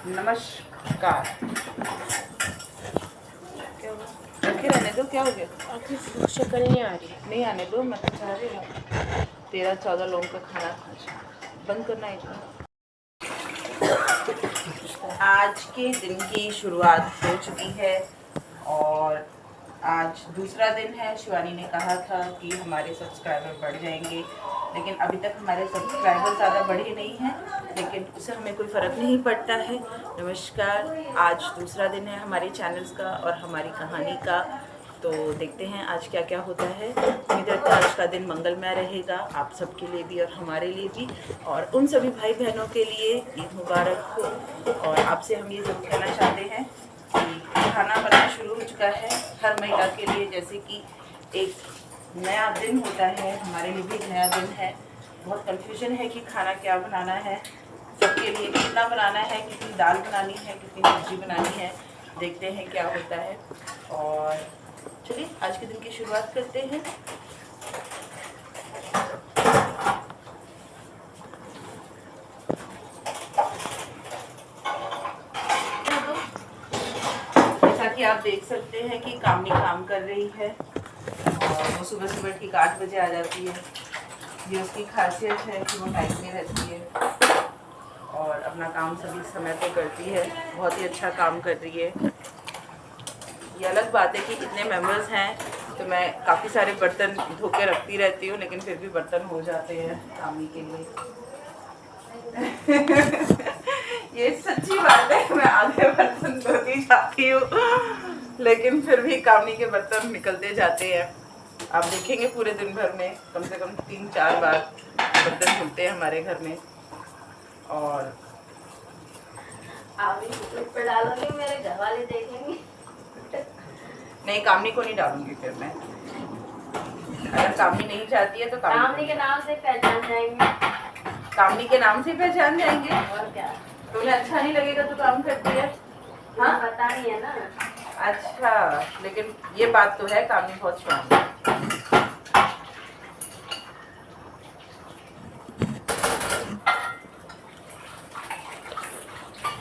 नमस्कार। क्या हुआ? रखे रहने दो, क्या हो गया? आखिर शक्ल नहीं आ रही। नहीं आने दो, मैं तो चाह रही हूँ 13-14 लोगों का खाना खा जाए। बंद करना है। आज के दिन की शुरुआत हो चुकी है और आज दूसरा दिन है। शिवानी ने कहा था कि हमारे सब्सक्राइबर बढ़ जाएंगे, लेकिन अभी तक हमारे सब्सक्राइबर ज़्यादा बढ़े नहीं हैं, लेकिन उससे हमें कोई फ़र्क नहीं पड़ता है। नमस्कार, आज दूसरा दिन है हमारे चैनल्स का और हमारी कहानी का। तो देखते हैं आज क्या क्या होता है। उम्मीद है आज का दिन मंगलमय रहेगा, आप सबके लिए भी और हमारे लिए भी, और उन सभी भाई बहनों के लिए ईद मुबारक हो। और आपसे हम ये ज़रूर कहना चाहते हैं कि खाना बनना शुरू हो चुका है हर महिला के लिए। जैसे कि एक नया दिन होता है, हमारे लिए भी एक नया दिन है। बहुत कन्फ्यूजन है कि खाना क्या बनाना है, सबके लिए कितना बनाना है, कितनी दाल बनानी है, कितनी सब्जी बनानी है। देखते हैं क्या होता है। और चलिए आज के दिन की शुरुआत करते हैं। जैसा कि आप देख सकते हैं कि कामनी काम कर रही है और वो सुबह सुबह ठीक 8 बजे आ जाती है। ये उसकी खासियत है कि वो टाइम में रहती है और अपना काम सभी समय पे करती है। बहुत ही अच्छा काम कर रही है। ये अलग बात है कि इतने मेंबर्स हैं तो मैं काफ़ी सारे बर्तन धो के रखती रहती हूँ, लेकिन फिर भी बर्तन हो जाते हैं कामनी के लिए। ये सच्ची बात है, मैं आधे बर्तन धोती जाती हूँ, लेकिन फिर भी कामनी के बर्तन निकलते जाते हैं। आप देखेंगे पूरे दिन भर में कम से कम 3-4 बार बर्तन धुलते हैं हमारे घर में। और आप इस पे डालोगे, मेरे घर वाले देखेंगे। नहीं, कामनी को नहीं डालूंगी फिर मैं। अगर कामनी नहीं चाहती है तो कामनी के नाम से पहचान जाएंगे। कामनी के नाम से पहचान जाएंगे। और क्या? तो उन्हें अच्छा नहीं लगेगा तो काम करती है। हाँ, पता नहीं है ना। अच्छा, लेकिन ये बात तो है कामनी बहुत स्ट्रांग है।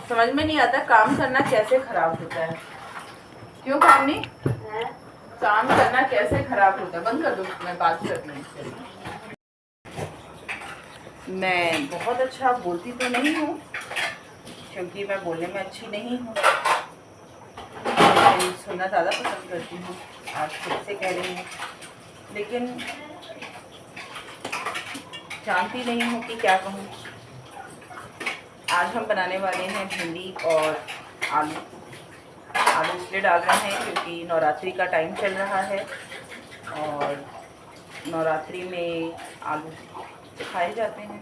समझ में नहीं आता काम करना कैसे खराब होता है। क्यों कामनी? काम करना कैसे खराब होता है? बंद कर दो, मैं बात करती हूँ। मैं बहुत अच्छा बोलती तो नहीं हूँ, क्योंकि मैं बोलने में अच्छी नहीं हूँ, मैं सुनना ज़्यादा पसंद करती हूँ। आज खुद से कह रही हूँ, लेकिन जानती नहीं हूँ कि क्या कहूँ। आज हम बनाने वाले हैं भिंडी और आलू। आलू इसलिए डाल रहे हैं क्योंकि नवरात्रि का टाइम चल रहा है और नवरात्रि में आलू खाए जाते हैं,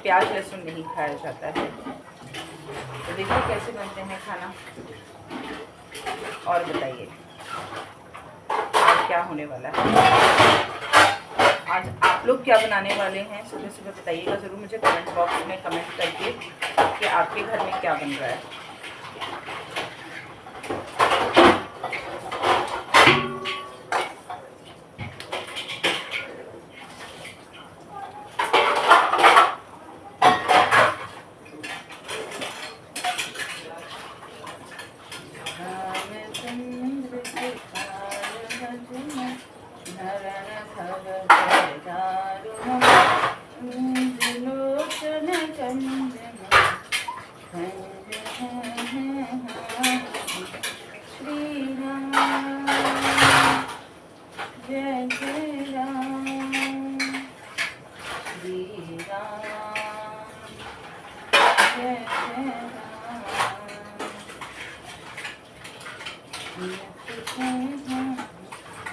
प्याज लहसुन नहीं खाया जाता है। तो देखिए कैसे बनते हैं खाना। और बताइए आज क्या होने वाला है, आज आप लोग क्या बनाने वाले हैं? सुबह सुबह बताइएगा ज़रूर मुझे कमेंट बॉक्स में कमेंट करके कि आपके घर में क्या बन रहा है।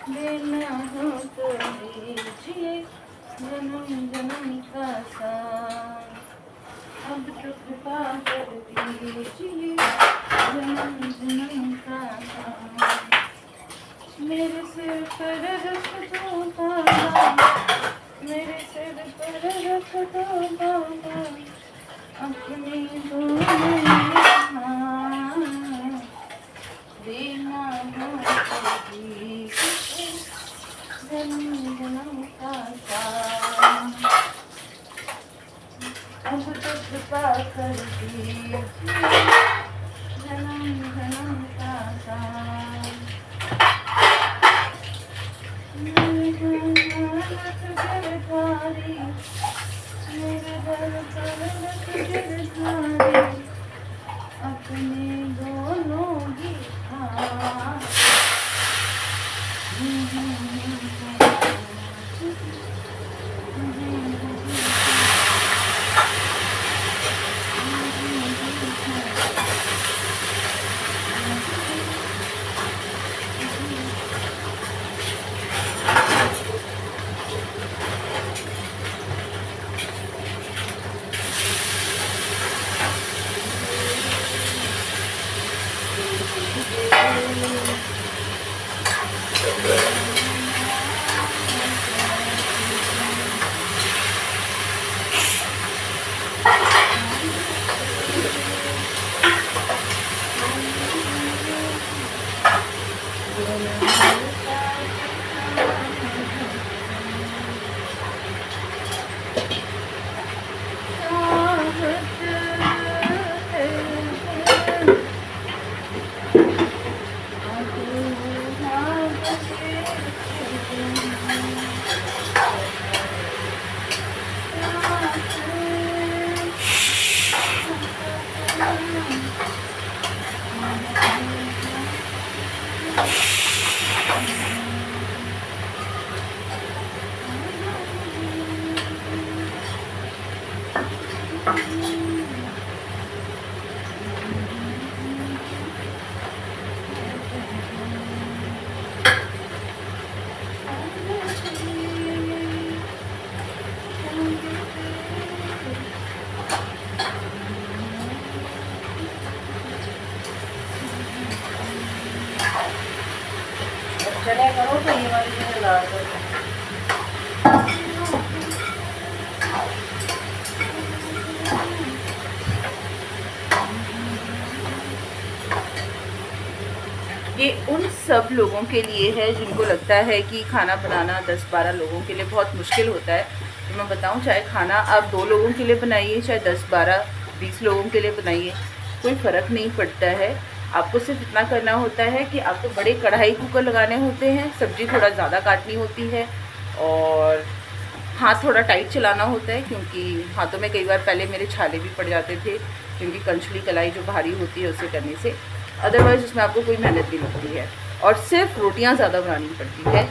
देना हो तो लीजिए जन्म जन्म का साथ, अब तो कृपा कर दीजिए जन्म जन्म का साथ। मेरे सिर पर रख दो बाबा, मेरे सिर पर रख दो बाबा, अपने दोनों हाथ, देना हो तो दीजिए जन्म जन्म का साथ, अब तो कृपा पूरा कर दीजिए जन्म जन्म का साथ। मेरे गिरधारी अपने दोनों ही हाथ। चले करो तो ये वाली चीज़ें ला दो। ये उन सब लोगों के लिए है जिनको लगता है कि खाना बनाना 10-12 लोगों के लिए बहुत मुश्किल होता है। तो मैं बताऊं, चाहे खाना आप 2 लोगों के लिए बनाइए, चाहे 10-12-20 लोगों के लिए बनाइए, कोई फ़र्क नहीं पड़ता है। आपको सिर्फ इतना करना होता है कि आपको बड़े कढ़ाई कुकर लगाने होते हैं, सब्ज़ी थोड़ा ज़्यादा काटनी होती है और हाथ थोड़ा टाइट चलाना होता है, क्योंकि हाथों में कई बार पहले मेरे छाले भी पड़ जाते थे, क्योंकि कंचली कलाई जो भारी होती है उसे करने से। अदरवाइज़ उसमें आपको कोई मेहनत नहीं लगती है और सिर्फ रोटियां ज़्यादा बनानी पड़ती है।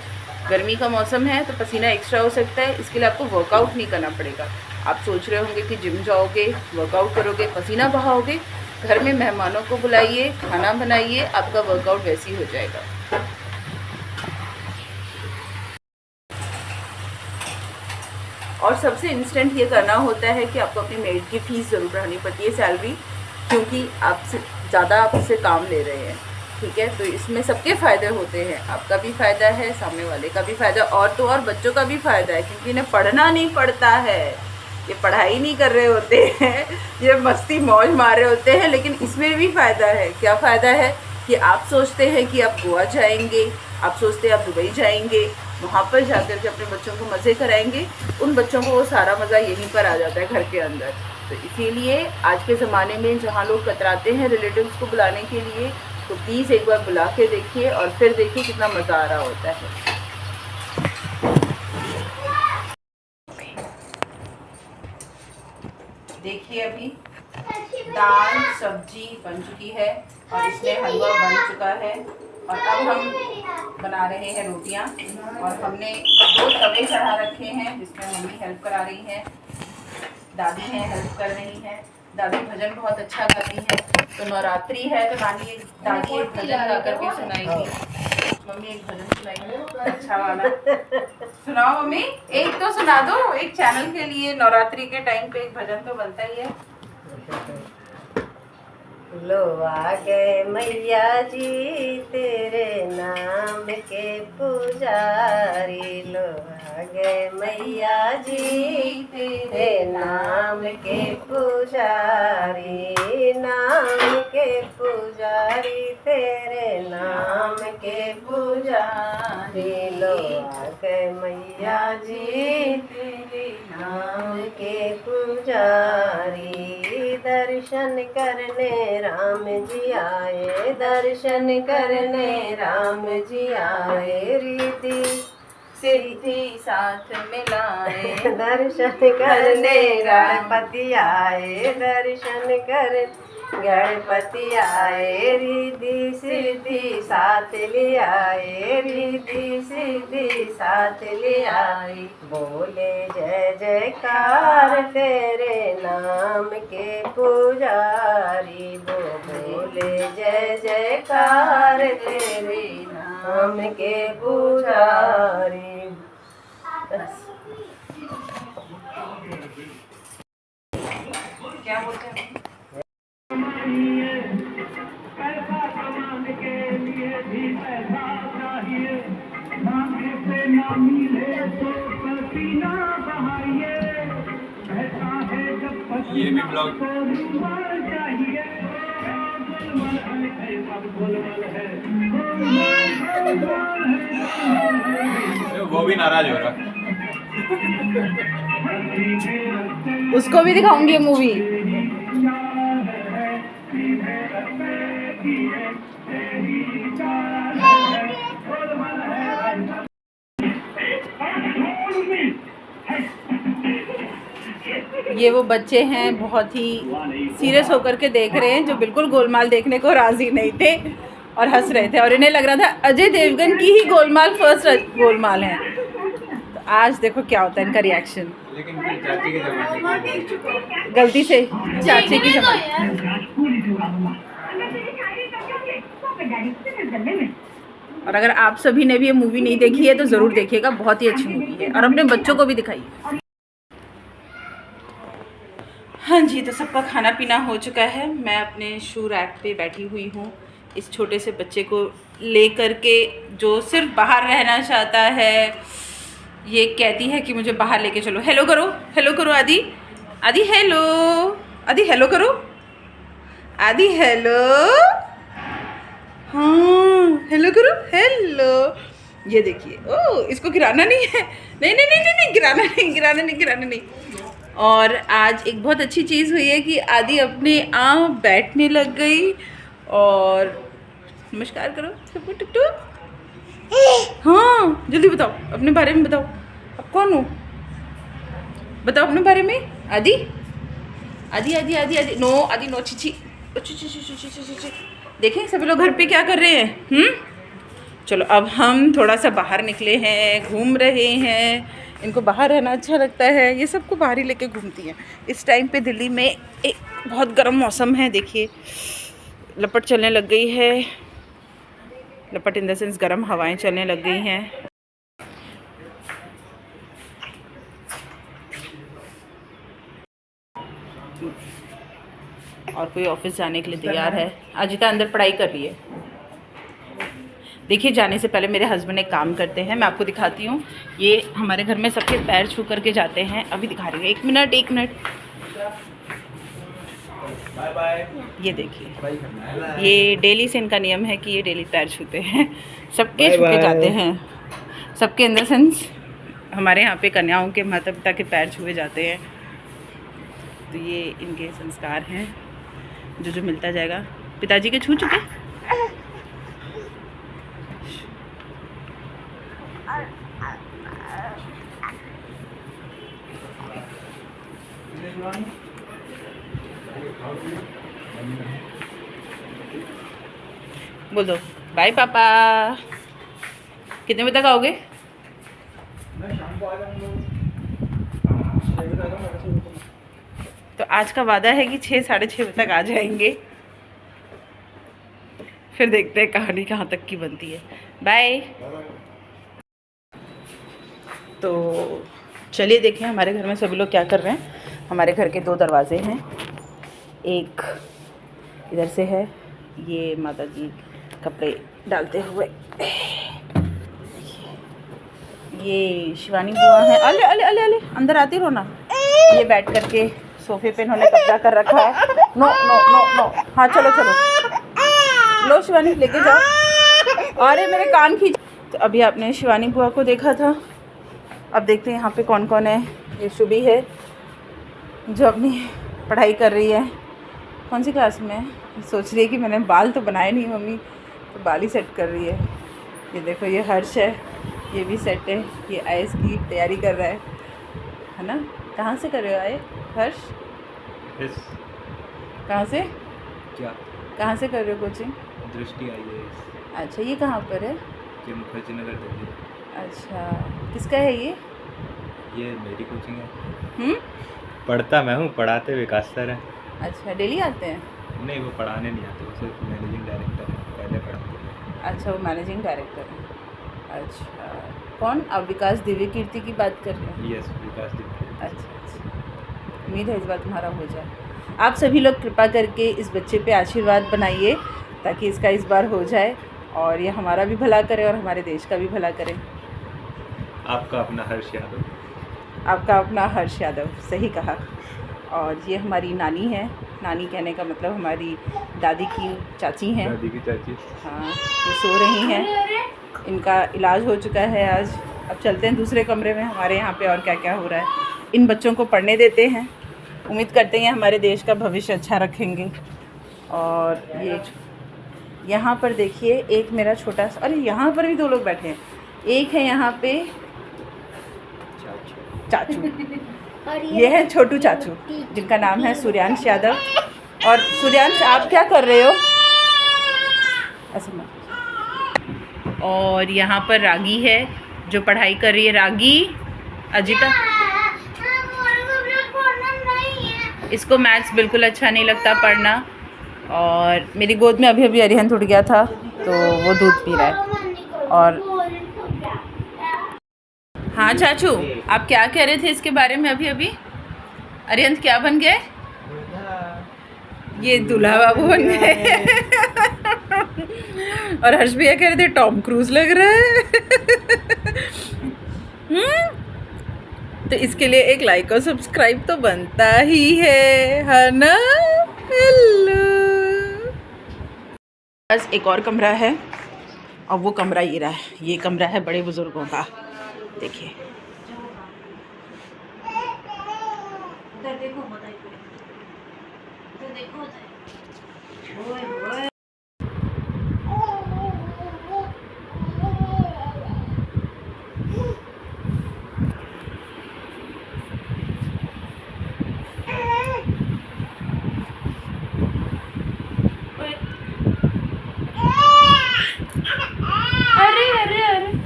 गर्मी का मौसम है तो पसीना एक्स्ट्रा हो सकता है, इसके लिए आपको वर्कआउट नहीं करना पड़ेगा। आप सोच रहे होंगे कि जिम जाओगे, वर्कआउट करोगे, पसीना बहाओगे, घर में मेहमानों को बुलाइए, खाना बनाइए, आपका वर्कआउट वैसे ही हो जाएगा। और सबसे इंस्टेंट ये करना होता है कि आपको अपनी मेड की फ़ीस ज़रूर बढ़ानी पड़ती है, सैलरी, क्योंकि आपसे ज़्यादा आप उससे काम ले रहे हैं, ठीक है। तो इसमें सबके फ़ायदे होते हैं, आपका भी फ़ायदा है, सामने वाले का भी फ़ायदा, और तो और बच्चों का भी फ़ायदा है, क्योंकि इन्हें पढ़ना नहीं पड़ता है, ये पढ़ाई नहीं कर रहे होते हैं, ये मस्ती मौज मार रहे होते हैं। लेकिन इसमें भी फ़ायदा है। क्या फ़ायदा है कि आप सोचते हैं कि आप गोवा जाएंगे, आप सोचते हैं आप दुबई जाएंगे, वहाँ पर जाकर के अपने बच्चों को मज़े कराएंगे, उन बच्चों को वो सारा मज़ा यहीं पर आ जाता है, घर के अंदर। तो इसीलिए आज के ज़माने में जहाँ लोग कतराते हैं रिलेटिव्स को बुलाने के लिए, तो प्लीज़ एक बार बुला के देखिए और फिर देखिए कितना मज़ा आ रहा होता है। देखिए अभी दाल सब्जी बन चुकी है और इसमें हलवा बन चुका है, और अब हम बना रहे हैं रोटियां। और हमने 2 तवे चढ़ा रखे हैं जिसमें मम्मी हेल्प करा रही हैं, दादी हैं हेल्प कर रही हैं। दादी भजन बहुत अच्छा गाती है, तो नवरात्रि है तो दादी एक भजन गा करके सुनाएगी। मम्मी एक भजन सुनाएगी अच्छा वाला। सुनाओ मम्मी, एक तो सुना दो, एक चैनल के लिए नवरात्रि के टाइम पे एक भजन तो बनता ही है। लो आ गए मैया जी तेरे नाम के पुजारी, लो आ गए मैया जी तेरे नाम के पुजारी, नाम के पुजारी तेरे नाम के पुजारी, लो आ गए मैया जी तेरे नाम के पुजारी। दर्शन करने राम जी आए, दर्शन करने राम जी आए, रिद्धि सिद्धि साथ मिलाए, दर्शन करने गणपति आए, दर्शन कर गणपति आए, रिद्धि सिद्धि साथ ले आए, रिद्धि सिद्धि साथ ले आए। बोले जय जयकार तेरे नाम के पुजारी, बोले जय जयकार तेरे नाम के पुजारी। बस क्या बोलते हैं? पैसा कमाने के लिए भी पैसा चाहिए, मांगे से ना मिले तो पसीना बहाइए, पैसा है जब पसीना तो रुमाल चाहिए, गोलमाल है सब गोलमाल है, वो भी नाराज हो रहा। उसको भी दिखाऊंगी मूवी। ये वो बच्चे हैं बहुत ही सीरियस होकर के देख रहे हैं, जो बिल्कुल गोलमाल देखने को राजी नहीं थे और हंस रहे थे, और इन्हें लग रहा था अजय देवगन की ही गोलमाल फर्स्ट गोलमाल है। तो आज देखो क्या होता है इनका रिएक्शन। लेकिन फिर चाची के जमाने गलती से चाची की जमाने। और अगर आप सभी ने भी ये मूवी नहीं देखी है तो ज़रूर देखिएगा, बहुत ही अच्छी मूवी है, और अपने बच्चों को भी दिखाइए। हाँ जी, तो सबका खाना पीना हो चुका है। मैं अपने शू रैक पे बैठी हुई हूँ इस छोटे से बच्चे को ले कर के, जो सिर्फ बाहर रहना चाहता है। ये कहती है कि मुझे बाहर लेके चलो। हेलो करो, हेलो करो आदि, आदि हेलो, आदि हेलो करो, आदि हेलो, हाँ हेलो करो, हेलो। ये देखिए, ओ इसको गिराना नहीं है, नहीं नहीं नहीं नहीं, नहीं गिराना नहीं, गिराना नहीं, गिराना नहीं। और आज एक बहुत अच्छी चीज़ हुई है कि आदि अपने आप बैठने लग गई। और नमस्कार करो सबको, टुकटू। हाँ जल्दी बताओ अपने बारे में, बताओ आप कौन हो, बताओ अपने बारे में। आदि आदि आदि आदि आदि नो, आदि नो, छिची छी। देखें सभी लोग घर पे क्या कर रहे हैं। चलो अब हम थोड़ा सा बाहर निकले हैं, घूम रहे हैं। इनको बाहर रहना अच्छा लगता है, ये सबको बाहर ही लेके घूमती हैं। इस टाइम पे दिल्ली में एक बहुत गर्म मौसम है, देखिए लपट चलने लग गई है। लपट इन द सेंस गर्म हवाएं चलने लग गई हैं। और कोई ऑफिस जाने के लिए तैयार है। अजिता अंदर पढ़ाई कर रही है। देखिए जाने से पहले मेरे हस्बैंड एक काम करते हैं, मैं आपको दिखाती हूँ। ये हमारे घर में सबके पैर छू करके जाते हैं। अभी दिखा रही है, एक मिनट एक मिनट। Bye bye. ये देखिए, ये डेली से इनका नियम है कि ये डेली पैर छूते हैं, सबके छू के जाते हैं। सबके अंदर सेंस हमारे यहाँ पे कन्याओं के माता पिता के पैर छुए जाते हैं। तो ये इनके संस्कार हैं, जो जो मिलता जाएगा। पिताजी के छू चुके। बोल दो बाय पापा। कितने बजे तक आओगे? मैं शाम को आ जाऊंगा। तो आज का वादा है कि 6 साढ़े 6 बजे तक आ जाएंगे। फिर देखते हैं कहानी कहाँ तक की बनती है। बाय। तो चलिए देखें हमारे घर में सभी लोग क्या कर रहे हैं। हमारे घर के 2 दरवाजे हैं, एक इधर से है, ये माता जी कपड़े डालते हुए, ये शिवानी बुआ है। अले अले अले अले अंदर आती रहो ना। ये बैठ करके सोफे पे इन्होंने कब्जा कर रखा है। नो नो नो नो, हाँ चलो चलो, लो शिवानी लेके जाओ। अरे मेरे कान खींच। तो अभी आपने शिवानी बुआ को देखा था, अब देखते हैं यहाँ पे कौन कौन है। ये शुभी है जो अपनी पढ़ाई कर रही है। कौन सी क्लास में है? सोच रही है कि मैंने बाल तो बनाए नहीं मम्मी, तो बाल ही सेट कर रही है। ये देखो, ये हर्ष है, ये भी सेट है, ये आईएएस की तैयारी कर रहा है ना? कहाँ से कर रहे हो आए हर्ष? यस। कहाँ से? क्या? कहाँ से कर रहे हो कोचिंग? दृष्टि आईएएस। अच्छा, ये कहाँ पर है? के मुखर्जी नगर दिल्ली। अच्छा, किसका है ये? ये मेरी कोचिंग है। पढ़ता मैं हूँ, पढ़ाते विकास सर हैं। अच्छा, डेली आते हैं? नहीं, वो पढ़ाने नहीं आते, वो सिर्फ मैनेजिंग डायरेक्टर है, पहले पढ़ाते थे। अच्छा, वो मैनेजिंग डायरेक्टर है। अच्छा, कौन? आप विकास दिव्य कीर्ति की बात कर रहे हैं? यस, विकास दिल्ली। अच्छा, उम्मीद है इस बार तुम्हारा हो जाए। आप सभी लोग कृपा करके इस बच्चे पे आशीर्वाद बनाइए ताकि इसका इस बार हो जाए और ये हमारा भी भला करे और हमारे देश का भी भला करे। आपका अपना हर्ष यादव। आपका अपना हर्ष यादव, सही कहा। और ये हमारी नानी है, नानी कहने का मतलब हमारी दादी की चाची हैं। दादी की चाची। हाँ, ये सो रही हैं, इनका इलाज हो चुका है आज। अब चलते हैं दूसरे कमरे में, हमारे यहाँ पे और क्या क्या हो रहा है। इन बच्चों को पढ़ने देते हैं, उम्मीद करते हैं हमारे देश का भविष्य अच्छा रखेंगे। और ये यहाँ पर देखिए, एक मेरा छोटा सा, अरे यहाँ पर भी 2 लोग बैठे हैं। एक है यहाँ पे चाचू, ये है छोटू चाचू जिनका नाम है सूर्यांश यादव। और सूर्यांश, आप क्या कर रहे हो? ऐसे मत। और यहाँ पर रागी है जो पढ़ाई कर रही है। रागी, अजिता, इसको मैथ्स बिल्कुल अच्छा नहीं लगता पढ़ना। और मेरी गोद में अभी अभी अरिहंत उठ गया था तो वो दूध पी रहा है। और हाँ चाचू, आप क्या कह रहे थे इसके बारे में अभी अभी? अरिहंत क्या बन गए? ये दूल्हा बाबू बन गए। और हर्ष भैया कह रहे थे टॉम क्रूज लग रहा है। तो इसके लिए एक लाइक और सब्सक्राइब तो बनता ही है ना? हेलो, बस एक और कमरा है और वो कमरा ये रहा है। ये कमरा है बड़े बुजुर्गों का, देखिए।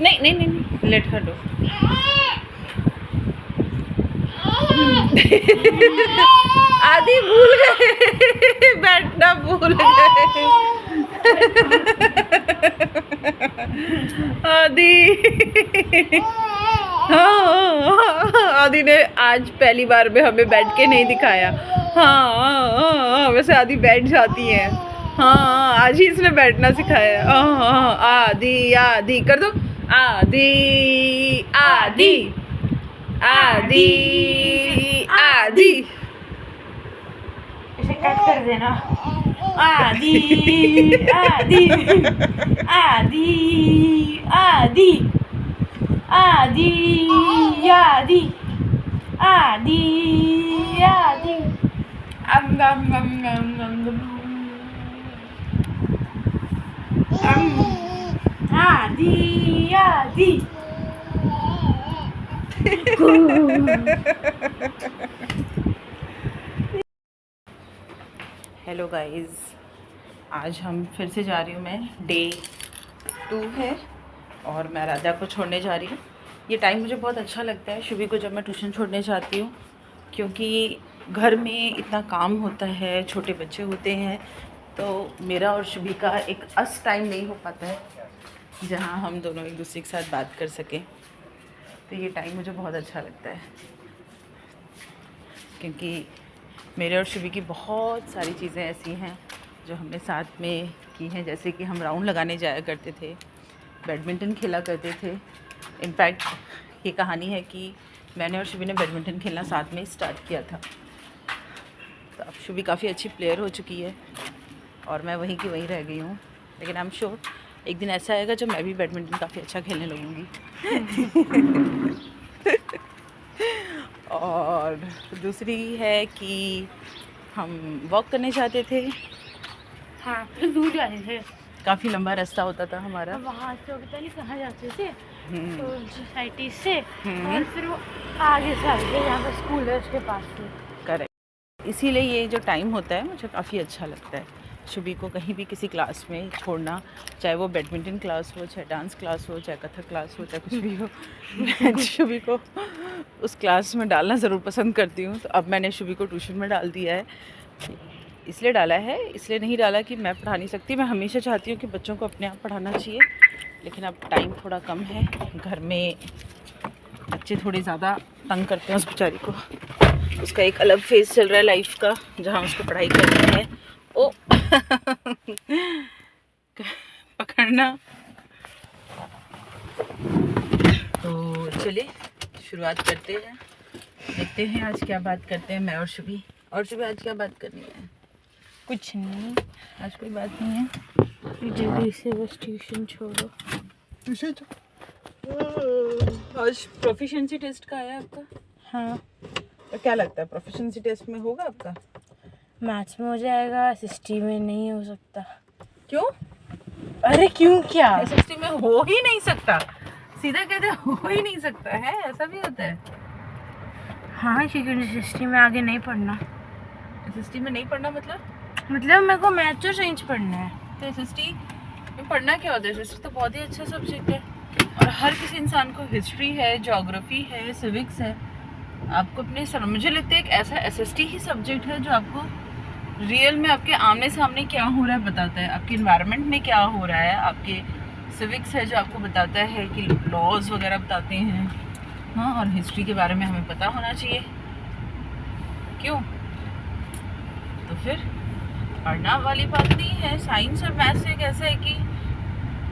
नहीं नहीं नहीं, लेट हर डू। आदि भूल गए, बैठना भूल गए। आदि, हाँ, आदि ने आज पहली बार में हमें बैठ के नहीं दिखाया। हाँ, वैसे आदि बैठ जाती है। हाँ, आज ही इसने बैठना सिखाया। हाँ, आदि आदि कर दो। आदि आदि आदि आदि, इसे कट कर देना। आदि आदि आदि आदि आदि आदि आदि आदि अम गम गम गम गम गम आदि आदि। हेलो गाइस, आज हम फिर से जा रही हूँ। मैं डे 2 है और मैं राधा को छोड़ने जा रही हूँ। ये टाइम मुझे बहुत अच्छा लगता है शुभी को जब मैं ट्यूशन छोड़ने जाती हूँ, क्योंकि घर में इतना काम होता है, छोटे बच्चे होते हैं, तो मेरा और शुभी का एक टाइम नहीं हो पाता है जहाँ हम दोनों एक दूसरे के साथ बात कर सकें। तो ये टाइम मुझे बहुत अच्छा लगता है क्योंकि मेरे और शुभी की बहुत सारी चीज़ें ऐसी हैं जो हमने साथ में की हैं। जैसे कि हम राउंड लगाने जाया करते थे, बैडमिंटन खेला करते थे। इनफैक्ट ये कहानी है कि मैंने और शुभी ने बैडमिंटन खेलना साथ में स्टार्ट किया था। तो अब शुभी काफ़ी अच्छी प्लेयर हो चुकी है और मैं वहीं की वहीं रह गई हूँ। लेकिन आई एम श्योर एक दिन ऐसा आएगा जब मैं भी बैडमिंटन काफ़ी अच्छा खेलने लगूँगी। और दूसरी है कि हम वॉक करने जाते थे, हाँ फिर दूर जाते थे, काफ़ी लंबा रास्ता होता था हमारा। वहाँ से पता नहीं कहाँ जाते थे, हम्म, तो सोसाइटी से हम्म। और फिर वो आगे से आते थे, यहाँ पे स्कूल है उसके पास से। करेक्ट। इसीलिए ये जो टाइम होता है मुझे काफ़ी अच्छा लगता है। शुभी को कहीं भी किसी क्लास में छोड़ना, चाहे वो बैडमिंटन क्लास हो, चाहे डांस क्लास हो, चाहे कथक क्लास हो, चाहे कुछ भी हो, मैं शुभी को उस क्लास में डालना ज़रूर पसंद करती हूँ। तो अब मैंने शुभी को ट्यूशन में डाल दिया है। इसलिए डाला है, इसलिए नहीं डाला कि मैं पढ़ा नहीं सकती। मैं हमेशा चाहती हूँ कि बच्चों को अपने आप पढ़ाना चाहिए, लेकिन अब टाइम थोड़ा कम है। घर में बच्चे थोड़े ज़्यादा तंग करते हैं उस बेचारी को। उसका एक अलग फेज़ चल रहा है लाइफ का, जहाँ उसको पढ़ाई करनी है। ओ पकड़ना। तो चलिए शुरुआत करते हैं, देखते हैं आज क्या बात करते हैं मैं और शुभी। और शुभी आज क्या बात करनी है? कुछ नहीं, आज कोई बात नहीं है। जल्दी से बस ट्यूशन छोड़ो। आज प्रोफिशिएंसी टेस्ट का आया आपका? हाँ और क्या लगता है प्रोफिशिएंसी टेस्ट में होगा आपका? मैथ्स में हो जाएगा, एसएसटी में नहीं हो सकता। क्यों? अरे क्यों क्या? एसएसटी में हो ही नहीं सकता, सीधा कहते हो ही नहीं सकता है, ऐसा भी होता है? हाँ क्योंकि एसएसटी में आगे नहीं पढ़ना, एसएसटी में नहीं पढ़ना मतलब मेरे को मैथ्स और साइंस पढ़ना है। तो एसएसटी में पढ़ना क्या होता है? एसएसटी तो बहुत ही अच्छा सब्जेक्ट है और हर किसी इंसान को हिस्ट्री है, ज्योग्राफी है, सिविक्स है। आपको अपने मुझे लगता है एक ऐसा एसएसटी ही सब्जेक्ट है जो आपको रियल में आपके आमने सामने क्या हो रहा है बताता है, आपके इन्वायरमेंट में क्या हो रहा है। आपके सिविक्स है जो आपको बताता है कि लॉज वगैरह बताते हैं। हाँ, और हिस्ट्री के बारे में हमें पता होना चाहिए। क्यों? तो फिर पढ़ना वाली बात नहीं है। साइंस और मैथ्स एक ऐसा है कि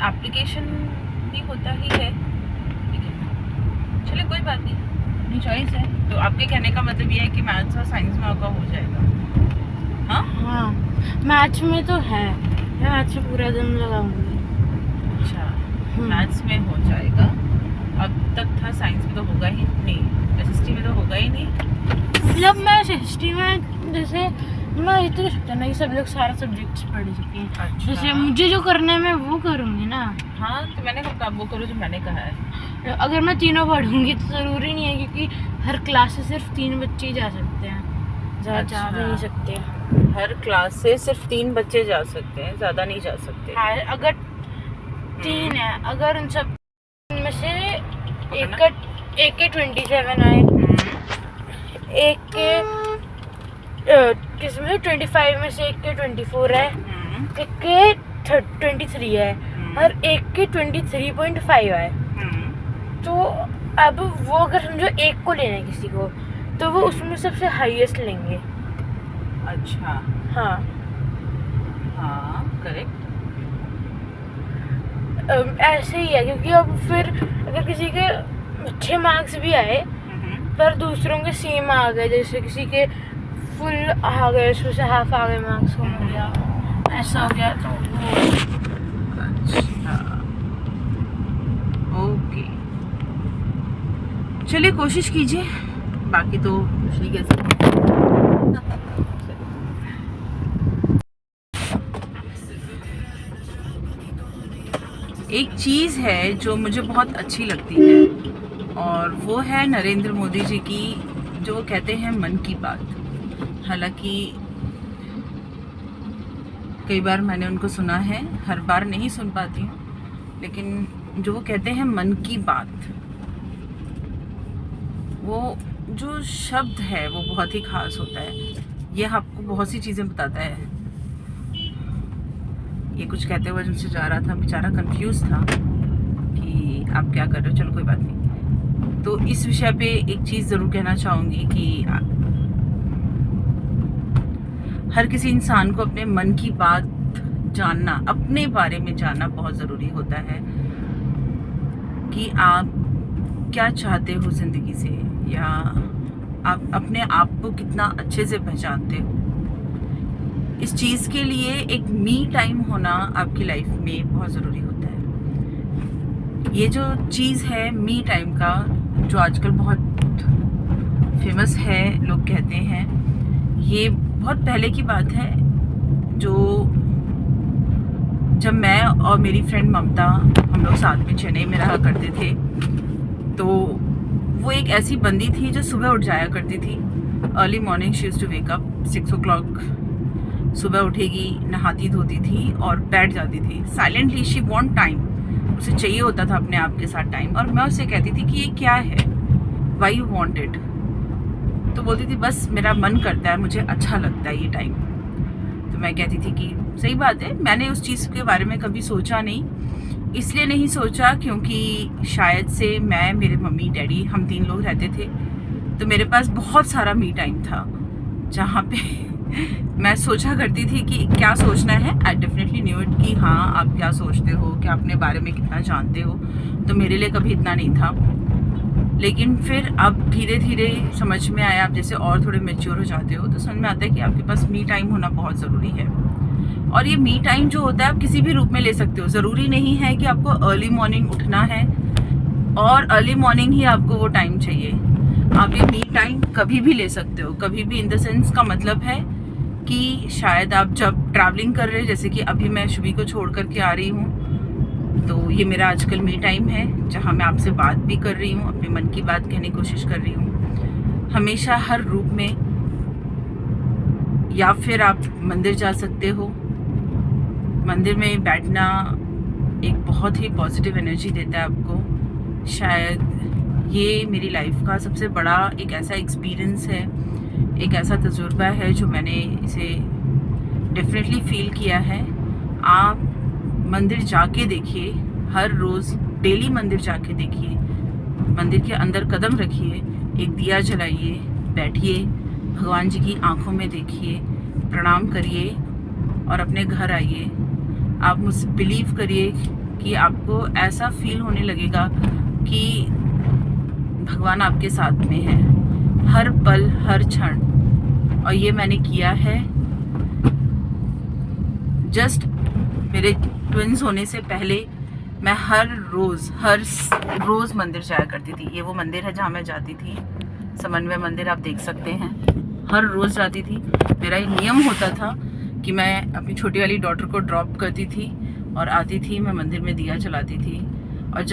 एप्लीकेशन भी होता ही है, लेकिन चलिए कोई बात नहीं, अपनी चॉइस है। तो आपके कहने का मतलब ये है कि मैथ्स और साइंस में आपका हो जाएगा? हाँ हाँ मैथ्स में तो है, मैं मैथ्स में पूरा दिन लगाऊंगी। अच्छा, मैथ्स में हो जाएगा। अब तक था साइंस में तो होगा ही नहीं, एसएसटी में तो होगा ही नहीं। मतलब मैं हिस्ट्री में जैसे मैं ये तो सकता नहीं, सब लोग सारा सब्जेक्ट्स पढ़ चुके हैं। अच्छा। जैसे मुझे जो करना है मैं वो करूँगी ना। हाँ, तो मैंने कहा आप वो करो जो मैंने कहा है। अगर मैं तीनों पढ़ूंगी तो ज़रूरी नहीं है, क्योंकि हर क्लास से सिर्फ 3 बच्चे ही जा सकते हैं, ज़्यादा जा भी नहीं सकते। हर क्लास से सिर्फ 3 बच्चे जा सकते हैं, ज़्यादा नहीं जा सकते। हाँ, अगर 3 है, अगर उन सब में से एक के 27 आए, एक के किसमें 25 में से एक के 24 है, एक के 23 है और एक के 23.5 है। तो अब वो अगर समझो एक को लेना है किसी को, तो वो उसमें सबसे हाईएस्ट लेंगे। अच्छा, हाँ हाँ करेक्ट। ऐसे ही है, क्योंकि अब फिर अगर किसी के अच्छे मार्क्स भी आए पर दूसरों के सेम आ गए, जैसे किसी के फुल आ गए, उसमें से हाफ आ गए मार्क्स हो गया, ऐसा हो गया तो अच्छा, ओके, चलिए कोशिश कीजिए, बाकी तो कुछ नहीं कह सकते। एक चीज़ है जो मुझे बहुत अच्छी लगती है और वो है नरेंद्र मोदी जी की, जो वो कहते हैं मन की बात। हालांकि कई बार मैंने उनको सुना है, हर बार नहीं सुन पाती हूँ, लेकिन जो वो कहते हैं मन की बात, वो जो शब्द है वो बहुत ही खास होता है। ये आपको बहुत सी चीज़ें बताता है। ये कुछ कहते हुए जिनसे जा रहा था, बेचारा कंफ्यूज था कि आप क्या कर रहे हो। चलो कोई बात नहीं। तो इस विषय पे एक चीज़ ज़रूर कहना चाहूँगी कि हर किसी इंसान को अपने मन की बात जानना, अपने बारे में जानना बहुत ज़रूरी होता है कि आप क्या चाहते हो ज़िंदगी से, या आप अपने आप को कितना अच्छे से पहचानते हो। इस चीज़ के लिए एक मी टाइम होना आपकी लाइफ में बहुत ज़रूरी होता है। ये जो चीज़ है मी टाइम का, जो आजकल बहुत फेमस है, लोग कहते हैं, ये बहुत पहले की बात है, जो जब मैं और मेरी फ्रेंड ममता हम लोग साथ में चेन्नई में रहा करते थे, तो वो एक ऐसी बंदी थी जो सुबह उठ जाया करती थी। Early morning she used to wake up 6 o'clock। सुबह उठेगी, नहाती धोती थी और बैठ जाती थी साइलेंटली। शी वांट टाइम, उसे चाहिए होता था अपने आप के साथ टाइम। और मैं उससे कहती थी कि ये क्या है, वाई यू वॉन्ट इट? तो बोलती थी बस मेरा मन करता है, मुझे अच्छा लगता है ये टाइम। तो मैं कहती थी कि सही बात है, मैंने उस चीज़ के बारे में कभी सोचा नहीं। इसलिए नहीं सोचा क्योंकि शायद से मैं, मेरे मम्मी डैडी, हम 3 लोग रहते थे, तो मेरे पास बहुत सारा मी टाइम था, जहाँ पे मैं सोचा करती थी कि क्या सोचना है। आई डेफिनेटली न्यू इट कि हाँ आप क्या सोचते हो, क्या अपने बारे में कितना जानते हो। तो मेरे लिए कभी इतना नहीं था। लेकिन फिर अब धीरे धीरे समझ में आया, आप जैसे और थोड़े मेच्योर हो जाते हो तो समझ में आता है कि आपके पास मी टाइम होना बहुत ज़रूरी है। और ये मी टाइम जो होता है आप किसी भी रूप में ले सकते हो। ज़रूरी नहीं है कि आपको अर्ली मॉर्निंग उठना है और अर्ली मॉर्निंग ही आपको वो टाइम चाहिए। आप ये मी टाइम कभी भी ले सकते हो, कभी भी। इन द सेंस का मतलब है कि शायद आप जब ट्रैवलिंग कर रहे हो, जैसे कि अभी मैं शुभी को छोड़ करके आ रही हूँ, तो ये मेरा आजकल मी टाइम है, जहाँ मैं आपसे बात भी कर रही हूँ, अपने मन की बात कहने की कोशिश कर रही हूँ। हमेशा हर रूप में, या फिर आप मंदिर जा सकते हो। मंदिर में बैठना एक बहुत ही पॉजिटिव एनर्जी देता है आपको। शायद ये मेरी लाइफ का सबसे बड़ा एक ऐसा एक्सपीरियंस है, एक ऐसा तजुर्बा है जो मैंने इसे डेफिनेटली फील किया है। आप मंदिर जाके देखिए, हर रोज़ डेली मंदिर जाके देखिए, मंदिर के अंदर कदम रखिए, एक दिया जलाइए, बैठिए, भगवान जी की आंखों में देखिए, प्रणाम करिए और अपने घर आइए। आप मुझसे बिलीव करिए कि आपको ऐसा फील होने लगेगा कि भगवान आपके साथ में है, हर पल हर क्षण। और ये मैंने किया है। जस्ट मेरे ट्विंस होने से पहले मैं हर रोज़ मंदिर जाया करती थी। ये वो मंदिर है जहाँ मैं जाती थी, समन्वय मंदिर, आप देख सकते हैं। हर रोज़ जाती थी। मेरा ये नियम होता था कि मैं अपनी छोटी वाली डॉटर को ड्रॉप करती थी और आती थी, मैं मंदिर में दिया जलाती थी। और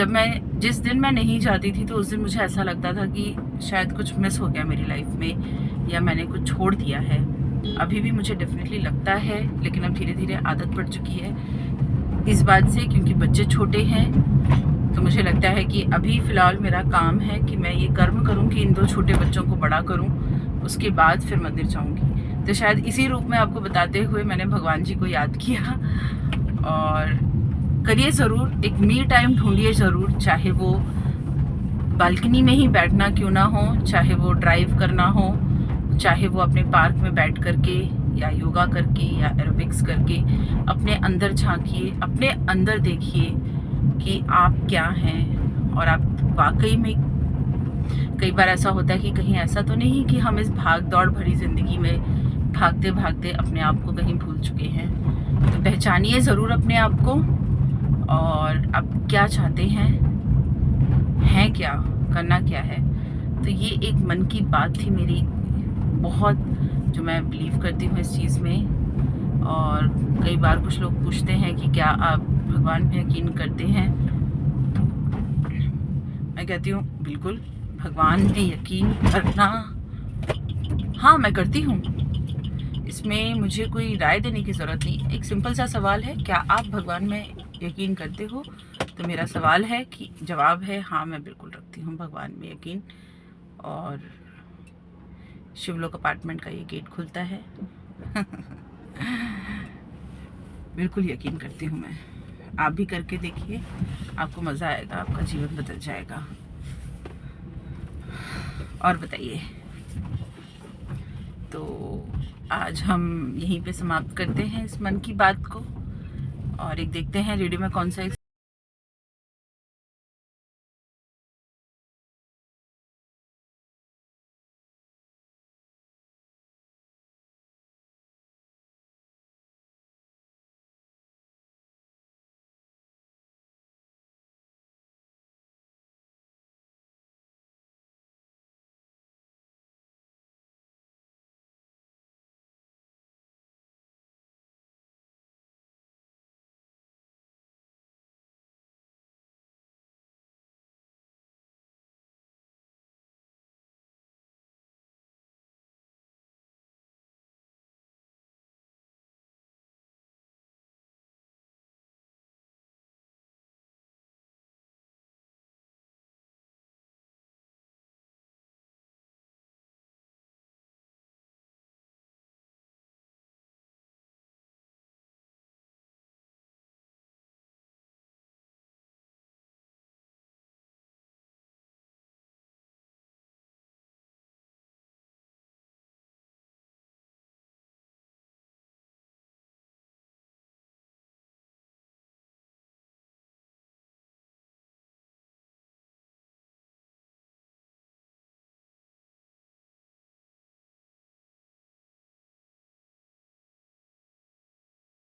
जिस दिन मैं नहीं जाती थी तो उस दिन मुझे ऐसा लगता था कि शायद कुछ मिस हो गया मेरी लाइफ में, या मैंने कुछ छोड़ दिया है। अभी भी मुझे डेफिनेटली लगता है, लेकिन अब धीरे धीरे आदत पड़ चुकी है इस बात से, क्योंकि बच्चे छोटे हैं। तो मुझे लगता है कि अभी फ़िलहाल मेरा काम है कि मैं ये कर्म करूं कि इन 2 छोटे बच्चों को बड़ा करूं, उसके बाद फिर मंदिर जाऊंगी। तो शायद इसी रूप में आपको बताते हुए मैंने भगवान जी को याद किया। और करिए ज़रूर, एक मी टाइम ढूंढिए ज़रूर, चाहे वो बालकनी में ही बैठना क्यों ना हो, चाहे वो ड्राइव करना हो, चाहे वो अपने पार्क में बैठ करके या योगा करके या एरोबिक्स करके अपने अंदर झांकिए, अपने अंदर देखिए कि आप क्या हैं। और आप वाकई में, कई बार ऐसा होता है कि कहीं ऐसा तो नहीं कि हम इस भाग दौड़ भरी ज़िंदगी में भागते भागते अपने आप को कहीं भूल चुके हैं। तो पहचानिए ज़रूर अपने आप को, और आप क्या चाहते हैं क्या, करना क्या है। तो ये एक मन की बात थी मेरी, बहुत, जो मैं बिलीव करती हूँ इस चीज़ में। और कई बार कुछ लोग पूछते हैं कि क्या आप भगवान में यकीन करते हैं? मैं कहती हूँ बिल्कुल, भगवान में यकीन करना, हाँ मैं करती हूँ। इसमें मुझे कोई राय देने की ज़रूरत नहीं। एक सिंपल सा सवाल है, क्या आप भगवान में यकीन करते हो? तो मेरा सवाल है कि जवाब है हाँ, मैं बिल्कुल रखती हूँ भगवान में यकीन। और शिवलोक अपार्टमेंट का ये गेट खुलता है बिल्कुल यकीन करती हूँ मैं। आप भी करके देखिए, आपको मज़ा आएगा, आपका जीवन बदल जाएगा। और बताइए, तो आज हम यहीं पे समाप्त करते हैं इस मन की बात को, और एक देखते हैं रेडियो में कौन सा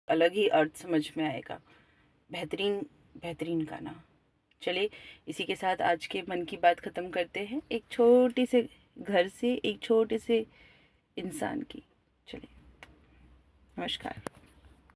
अलग ही अर्थ समझ में आएगा। बेहतरीन बेहतरीन गाना। चलिए इसी के साथ आज के मन की बात ख़त्म करते हैं, एक छोटे से घर से एक छोटे से इंसान की। चलिए नमस्कार।